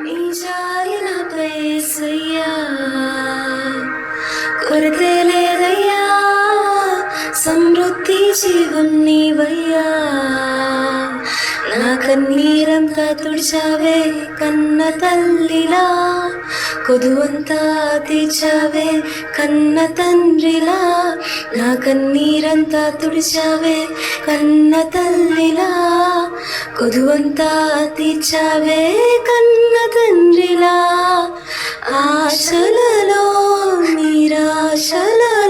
నీ జాలి నాపై యేసయ్యా, కొరతే లేదయ్యా, సమృద్ధి జీవం నీవయ్యా. నా కన్నీరంతా తుడిచావే కన్న తల్లిలా, కొదువంతా తీర్చావే కన్న తండ్రిలా. నా కన్నీరంతా తుడిచావే కన్న తల్లిలా, కొదువంతా తీర్చావే కన్న తండ్రిలా. ఆశలలో నిరాశలలో